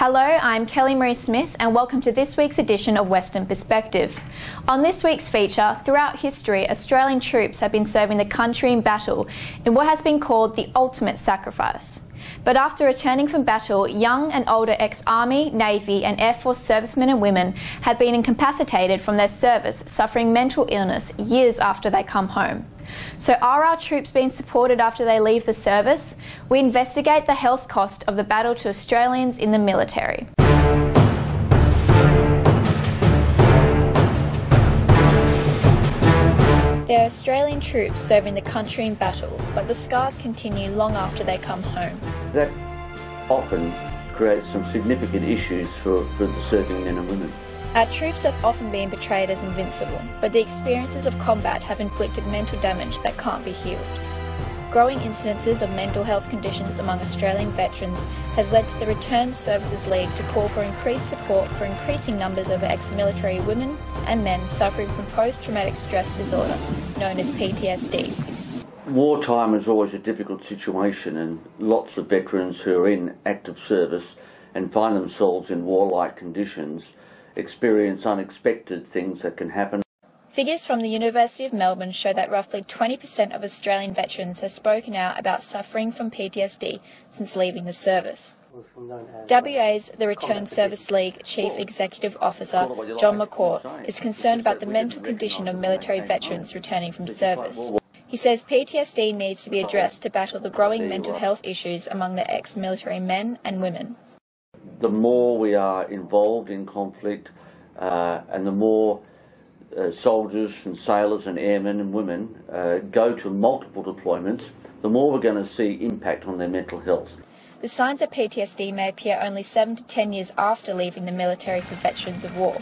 Hello, I'm Kelly Marie Smith and welcome to this week's edition of Western Perspective. On this week's feature, throughout history, Australian troops have been serving the country in battle in what has been called the ultimate sacrifice. But after returning from battle, young and older ex-Army, Navy and Air Force servicemen and women have been incapacitated from their service, suffering mental illness years after they come home. So are our troops being supported after they leave the service? We investigate the health cost of the battle to Australians in the military. There are Australian troops serving the country in battle, but the scars continue long after they come home. That often creates some significant issues for the serving men and women. Our troops have often been portrayed as invincible, but the experiences of combat have inflicted mental damage that can't be healed. Growing incidences of mental health conditions among Australian veterans has led to the Returned Services League to call for increased support for increasing numbers of ex-military women and men suffering from post-traumatic stress disorder, known as PTSD. Wartime is always a difficult situation, and lots of veterans who are in active service and find themselves in warlike conditions experience unexpected things that can happen. Figures from the University of Melbourne show that roughly 20% of Australian veterans have spoken out about suffering from PTSD since leaving the service. WA's The Returned Service League Chief Executive Officer, John McCaw, is concerned about the mental condition of military veterans returning from service. He says PTSD needs to be addressed to battle the growing mental health issues among the ex-military men and women. The more we are involved in conflict and the more soldiers and sailors and airmen and women go to multiple deployments, the more we're going to see impact on their mental health. The signs of PTSD may appear only 7 to 10 years after leaving the military for veterans of war.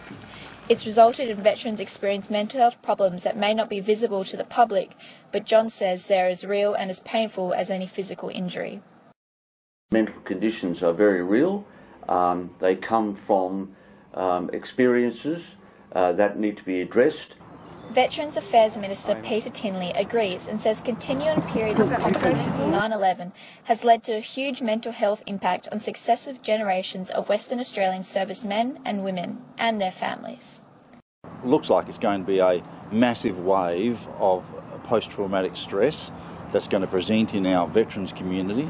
It's resulted in veterans experiencing mental health problems that may not be visible to the public, but John says they're as real and as painful as any physical injury. Mental conditions are very real. They come from experiences that need to be addressed. Veterans Affairs Minister Peter Tinley agrees and says continuing periods of conflict since 9/11 has led to a huge mental health impact on successive generations of Western Australian servicemen and women and their families. Looks like it's going to be a massive wave of post-traumatic stress that's going to present in our veterans community.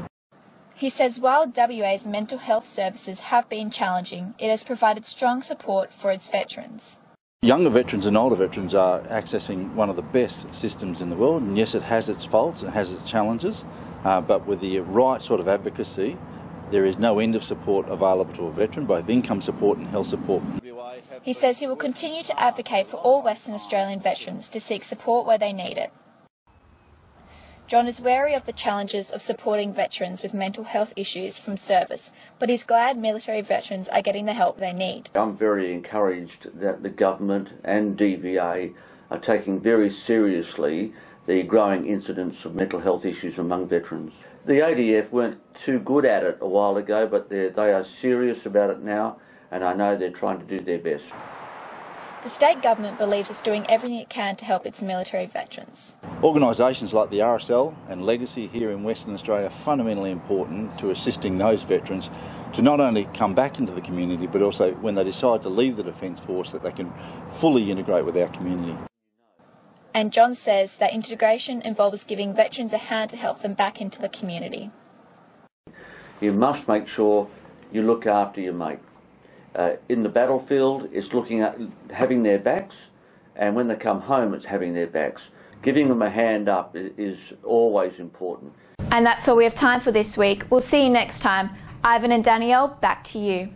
He says while WA's mental health services have been challenging, it has provided strong support for its veterans. Younger veterans and older veterans are accessing one of the best systems in the world, and yes, it has its faults, it has its challenges, but with the right sort of advocacy, there is no end of support available to a veteran, both income support and health support. He says he will continue to advocate for all Western Australian veterans to seek support where they need it. John is wary of the challenges of supporting veterans with mental health issues from service, but he's glad military veterans are getting the help they need. I'm very encouraged that the government and DVA are taking very seriously the growing incidence of mental health issues among veterans. The ADF weren't too good at it a while ago, but they are serious about it now, and I know they're trying to do their best. The state government believes it's doing everything it can to help its military veterans. Organisations like the RSL and Legacy here in Western Australia are fundamentally important to assisting those veterans to not only come back into the community, but also when they decide to leave the Defence Force, that they can fully integrate with our community. And John says that integration involves giving veterans a hand to help them back into the community. You must make sure you look after your mate. In the battlefield, it's looking at having their backs, and when they come home, it's having their backs. Giving them a hand up is always important. And that's all we have time for this week. We'll see you next time. Ivan and Danielle, back to you.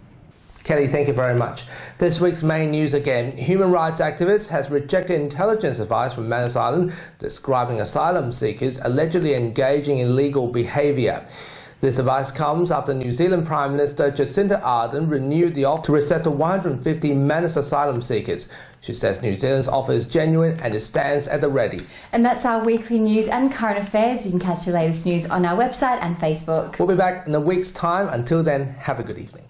Kelly, thank you very much. This week's main news again. Human rights activist has rejected intelligence advice from Manus Island describing asylum seekers allegedly engaging in illegal behaviour. This advice comes after New Zealand Prime Minister Jacinda Ardern renewed the offer to resettle 150 Manus asylum seekers. She says New Zealand's offer is genuine and it stands at the ready. And that's our weekly news and current affairs. You can catch the latest news on our website and Facebook. We'll be back in a week's time. Until then, have a good evening.